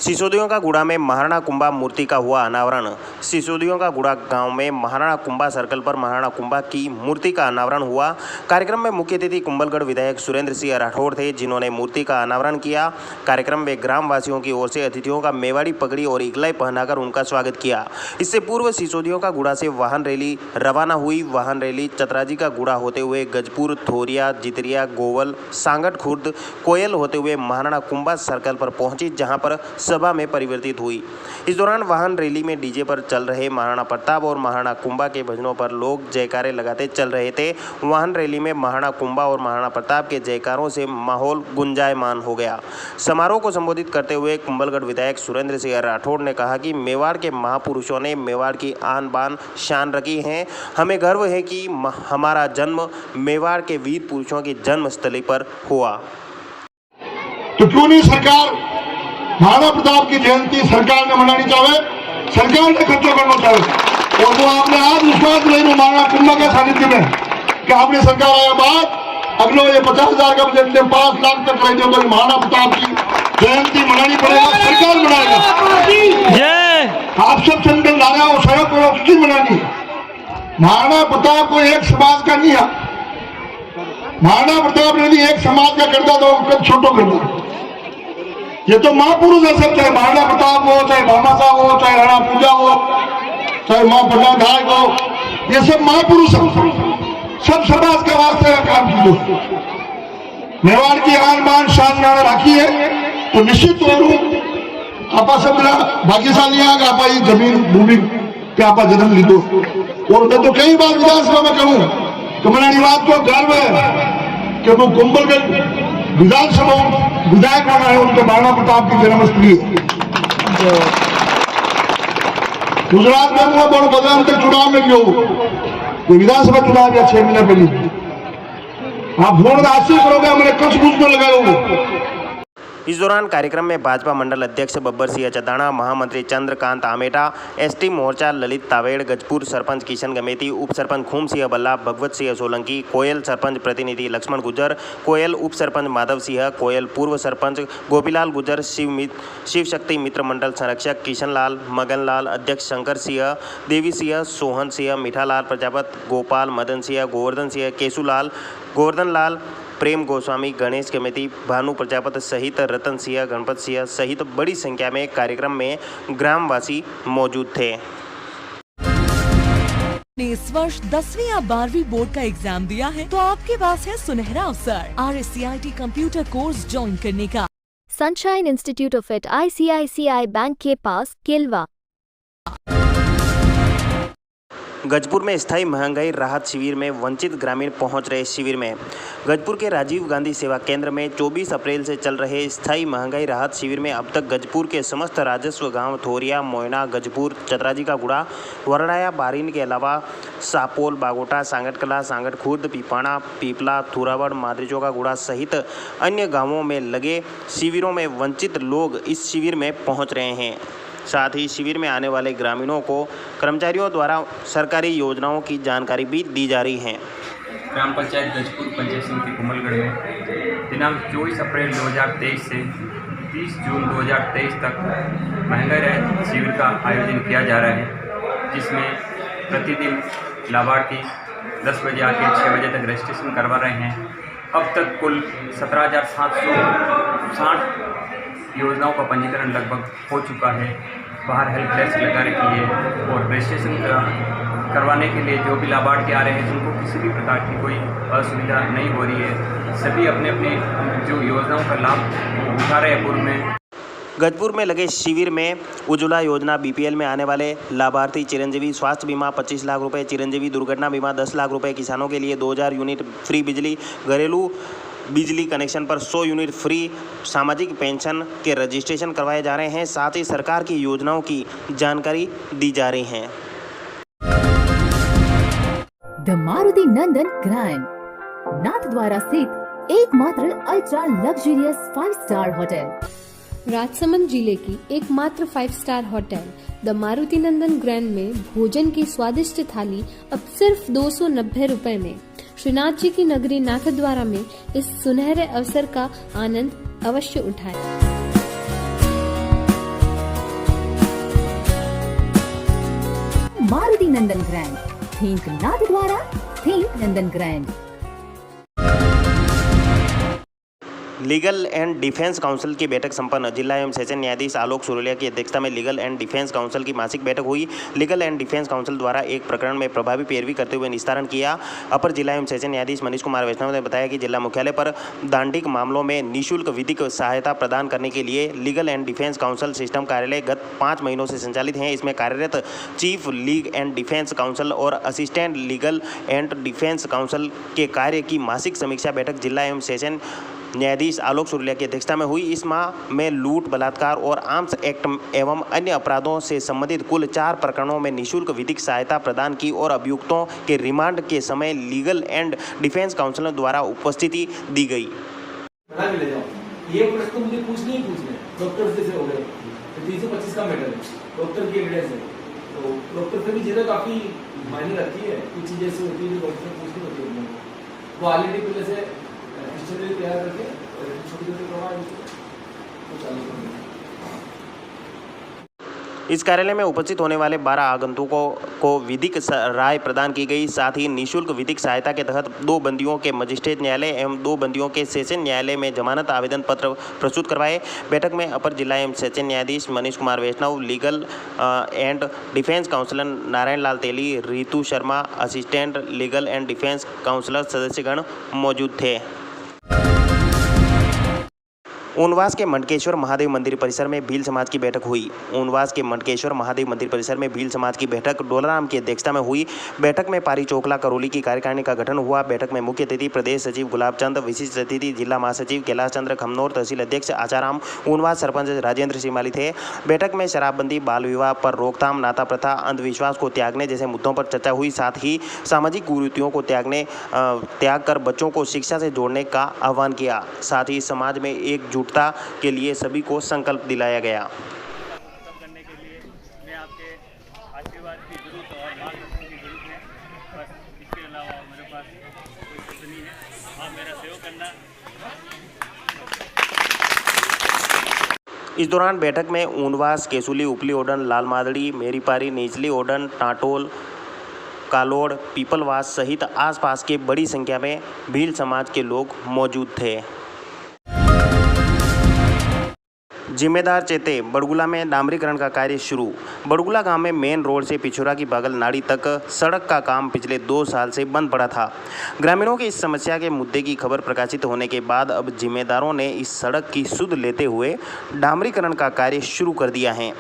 सिसोदियों का गुड़ा में महाराणा कुंभा मूर्ति का हुआ अनावरण। सिसोदियों का गुड़ा गांव में महाराणा कुंभा सर्कल पर महाराणा कुंभा की मूर्ति का अनावरण हुआ। कार्यक्रम में मुख्य अतिथि कुंभलगढ़ विधायक सुरेंद्र सिंह राठौड़ थे, जिन्होंने मूर्ति का अनावरण किया। कार्यक्रम में ग्रामवासियों की ओर से अतिथियों का मेवाड़ी पगड़ी और इगलाई पहनाकर उनका स्वागत किया। इससे पूर्व सिसोदियों का गुड़ा से वाहन रैली रवाना हुई। वाहन रैली चतराजी का गुड़ा होते हुए गजपुर, थोरिया, जितरिया, गोवल, सांगट खुर्द, कोयल होते हुए महाराणा कुंभा सर्कल पर पहुंची, जहां पर सभा में परिवर्तित हुई। इस दौरान वाहन रैली में डीजे पर चल रहे महाराणा प्रताप और महाराणा कुंभा के भजनों पर लोग जयकारे लगाते चल रहे थे। वाहन रैली में महाराणा कुंभा और महाराणा प्रताप के जयकारों से माहौल गुंजायमान हो गया। समारोह को संबोधित करते हुए कुंभलगढ़ विधायक सुरेंद्र सिंह राठौड़ ने कहा कि मेवाड़ के महापुरुषों ने मेवाड़ की आन बान शान रखी है। हमें गर्व है कि हमारा जन्म मेवाड़ के वीर पुरुषों की जन्मस्थली पर हुआ। तो क्यों नहीं सरकार महाराणा प्रताप की जयंती सरकार ने मनानी चाहे, सरकार ने खर्चो करना चाहे। और वो आपने आज विश्वास नहीं महाराणा कुंभा के सानिध्य में कि आपने सरकार आया बाद अगले ये 50,000 का बजट 5 लाख तक रह जाए, महाराणा प्रताप की जयंती मनानी पड़ेगा, सरकार मनाएगा। आप सब संकल्प ला रहे हो, सहयोग करो, उसकी मनानी। महाराणा प्रताप को एक समाज का नहीं है। महाराणा प्रताप ने एक समाज का करता तो छोटो करता। ये तो महापुरुष है सब, चाहे महाराणा प्रताप हो, चाहे भामा साहब हो, चाहे राणा पूजा हो, चाहे माँ प्रताप धायक हो, ये सब महापुरुष हैं। सब समाज के वास्ते का काम कीजिए। मेवाड़ की आन बान शान राखी है तो निश्चित तौर आप सब भाग्यशाली है आप जमीन भूमि पे आप जन्म लीधो। और मैं तो कई बार विधानसभा में कहूँ कि मैंने बात को गर्व है कि वो कुंभलगढ़ विधानसभा विधायक बना है, उनके महाराणा प्रताप की जन्मस्थली। गुजरात में वो बड़ो बदलाव तक चुनाव में गयो, तो विधानसभा चुनाव या 6 महीना पहले आप वोट हासिल करोगे, मैंने कुछ कुछ तो लगाओगे। इस दौरान कार्यक्रम में भाजपा मंडल अध्यक्ष बब्बर सिंह चदाना, महामंत्री चंद्रकांत आमेटा, एसटी मोर्चा ललित तावेड़, गजपुर सरपंच किशन गमेती, उप सरपंच खूम सिंह बल्ला, भगवत सिंह सोलंकी, कोयल सरपंच प्रतिनिधि लक्ष्मण गुजर, कोयल उप सरपंच माधव सिंह, कोयल पूर्व सरपंच गोपीलाल गुजर, शिव शक्ति मित्र मंडल संरक्षक किशन लाल, मगन लाल, अध्यक्ष शंकर सिंह, देवी सिंह, सोहन सिंह, मीठालाल प्रजापत, गोपाल, मदन सिंह, गोवर्धन सिंह, केशुलाल, गोवर्धन लाल, प्रेम गोस्वामी, गणेश कमेटी, भानु प्रजापत सहित रतन सिंह, गणपत सिंह सहित बड़ी संख्या में कार्यक्रम में ग्रामवासी मौजूद थे। इस वर्ष 10वीं या 12वीं बोर्ड का एग्जाम दिया है तो आपके पास है सुनहरा अवसर RSCIT कंप्यूटर कोर्स ज्वाइन करने का। Sunshine institute of it ICICI bank के पास केलवा। गजपुर में स्थायी महंगाई राहत शिविर में वंचित ग्रामीण पहुंच रहे। शिविर में गजपुर के राजीव गांधी सेवा केंद्र में 24 अप्रैल से चल रहे स्थायी महंगाई राहत शिविर में अब तक गजपुर के समस्त राजस्व गांव थोरिया, मोयना, गजपुर, चतराजी का गुड़ा, वरडाया, बारिन के अलावा सापोल, बागोटा, सांगटकला, सांगट खुर्द, पिपाणा, पीपला, थुरावड़, मादरीचो का गुड़ा सहित अन्य गाँवों में लगे शिविरों में वंचित लोग इस शिविर में पहुँच रहे हैं। साथ ही शिविर में आने वाले ग्रामीणों को कर्मचारियों द्वारा सरकारी योजनाओं की जानकारी भी दी जा रही है। ग्राम पंचायत गजपुर पंचायत समिति कुंभलगढ़ में दिनांक 24 अप्रैल 2023 से 30 जून 2023 तक महंगाई रहित शिविर का आयोजन किया जा रहा है, जिसमें प्रतिदिन लाभार्थी 10 बजे आके 6 बजे तक रजिस्ट्रेशन करवा रहे हैं। अब तक कुल 17,760 योजनाओं का पंजीकरण लगभग हो चुका है। बाहर हेल्प डेस्क लगा रखी है और रजिस्ट्रेशन करवाने के लिए जो भी लाभार्थी आ रहे हैं उनको किसी भी प्रकार की कोई असुविधा नहीं हो रही है। सभी अपने अपने जो योजनाओं का लाभ उठा रहे हैं। पूर्व में गजपुर में लगे शिविर में उज्ज्वला योजना, BPL में आने वाले लाभार्थी, चिरंजीवी स्वास्थ्य बीमा 25 लाख रुपए, चिरंजीवी दुर्घटना बीमा 10 लाख रुपए, किसानों के लिए 2000 यूनिट फ्री बिजली, घरेलू बिजली कनेक्शन पर 100 यूनिट फ्री, सामाजिक पेंशन के रजिस्ट्रेशन करवाए जा रहे हैं। साथ ही सरकार की योजनाओं की जानकारी दी जा रही है। The Maruti Nandan grand Nathdwara स्थित एकमात्र ultra luxurious 5 star hotel. Rajsamand जिले की एकमात्र 5 star hotel the Maruti Nandan grand में भोजन की स्वादिष्ट थाली अब सिर्फ 290 रुपए में। श्रीनाथ जी की नगरी नाथद्वारा में इस सुनहरे अवसर का आनंद अवश्य उठाएं। मारुति नंदन ग्रैंड, थिंक नाथ द्वारा, think Nandan grand. Legal and defence council की बैठक संपन्न। जिला एवं सेशन न्यायाधीश आलोक सुरलिया की अध्यक्षता में लीगल एंड डिफेंस काउंसिल की मासिक बैठक हुई। लीगल एंड डिफेंस काउंसिल द्वारा एक प्रकरण में प्रभावी पैरवी करते हुए निस्तारण किया। अपर जिला एवं सेशन न्यायाधीश मनीष कुमार वैष्णव ने बताया कि जिला मुख्यालय पर दांडिक मामलों में निःशुल्क विधिक सहायता प्रदान करने के लिए legal and defence counsel system कार्यालय गत 5 महीनों से संचालित हैं। इसमें कार्यरत chief legal and defence counsel और assistant legal and defence counsel के कार्य की मासिक समीक्षा बैठक जिला एवं सेशन न्यायाधीश आलोक सुरलिया की अध्यक्षता में हुई। इस माह में लूट, बलात्कार और आर्म्स एक्ट एवं अन्य अपराधों से संबंधित कुल 4 प्रकरणों में निःशुल्क विधिक सहायता प्रदान की और अभियुक्तों के रिमांड के समय लीगल एंड डिफेंस काउंसिल द्वारा उपस्थिति दी गई। ये प्रश्न मुझे पूछने डॉक्टर से हो गए 325 का मेडल डॉक्टर की एविडेंस है, तो डॉक्टर से भी जगह काफी मायने रखती है। कुछ चीजें ऐसी होती है जो डॉक्टर पूछनी होती है, वो ऑलरेडी पहले से तैयार करके छोटे छोटे प्रमाण चालू कर। इस कार्यालय में उपस्थित होने वाले 12 आगंतुकों को विधिक राय प्रदान की गई। साथ ही निःशुल्क विधिक सहायता के तहत 2 बंदियों के मजिस्ट्रेट न्यायालय एवं 2 बंदियों के सेशन न्यायालय में जमानत आवेदन पत्र प्रस्तुत करवाए। बैठक में अपर जिला एवं सेशन न्यायाधीश Manish Kumar Vaishnav, legal and defence counsellor Narayan Lal Teli, Ritu Sharma, assistant legal and defence counsellor सदस्यगण मौजूद थे। ऊनवास के मंडकेश्वर महादेव मंदिर परिसर में भील समाज की बैठक हुई। ऊनवास के मंडकेश्वर महादेव मंदिर परिसर में भील समाज की बैठक डोलाराम की अध्यक्षता में हुई। बैठक में पारी चोकला करौली की कार्यकारिणी का गठन हुआ। बैठक में मुख्य अतिथि प्रदेश सचिव गुलाब चंद, विशिष्ट अतिथि जिला महासचिव कैलाश चंद्र खमनौर, तहसील अध्यक्ष आचाराम, ऊनवास सरपंच राजेंद्र श्रीमाली थे। बैठक में शराबबंदी, बाल विवाह पर रोकथाम, नाता प्रथा, अंधविश्वास को त्यागने जैसे मुद्दों पर चर्चा हुई। साथ ही सामाजिक कुरीतियों को त्याग कर बच्चों को शिक्षा से जोड़ने का आह्वान किया। साथ ही समाज में एकजुटता के लिए सभी को संकल्प दिलाया गया। करने के लिए मैं आपके आशीर्वाद की जरूरत और मार्गदर्शन की जरूरत है, बस इसके अलावा मेरे पास कोई कुछ नहीं है। आप मेरा सहयोग करना। इस दौरान बैठक में ऊनवास, केसुली, उपली ओडन, लाल मादड़ी, मेरीपारी, निचली ओडन, टाटोल, कालोड़, पीपलवास सहित आसपास के बड़ी संख्या में भील समाज के लोग मौजूद थे। जिम्मेदार चेते। बड़गुला में डामरीकरण का कार्य शुरू। बड़गुला गांव में मेन रोड से पिछोरा की बागल नाड़ी तक सड़क का काम पिछले 2 साल से बंद पड़ा था। ग्रामीणों की इस समस्या के मुद्दे की खबर प्रकाशित होने के बाद अब जिम्मेदारों ने इस सड़क की सुध लेते हुए डामरीकरण का कार्य शुरू कर दिया है।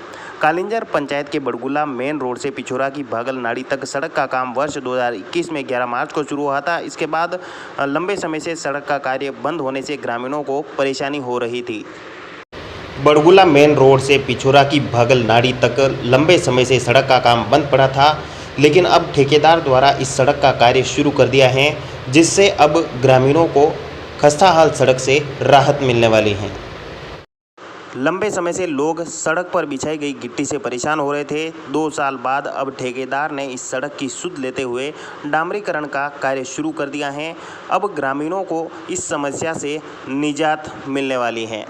कालिंजर पंचायत के बड़गुला मेन रोड से पिछोरा की बागल नाड़ी तक सड़क का काम वर्ष 2021 में 11 मार्च को शुरू हुआ था। इसके बाद लंबे समय से सड़क का कार्य बंद होने से ग्रामीणों को परेशानी हो रही थी। बड़गुला मेन रोड से पिछोरा की भागल नाड़ी तक लंबे समय से सड़क का काम बंद पड़ा था, लेकिन अब ठेकेदार द्वारा इस सड़क का कार्य शुरू कर दिया है, जिससे अब ग्रामीणों को खस्ताहाल सड़क से राहत मिलने वाली है। लंबे समय से लोग सड़क पर बिछाई गई गिट्टी से परेशान हो रहे थे। 2 साल बाद अब ठेकेदार ने इस सड़क की सुध लेते हुए डामरीकरण का कार्य शुरू कर दिया है। अब ग्रामीणों को इस समस्या से निजात मिलने वाली है।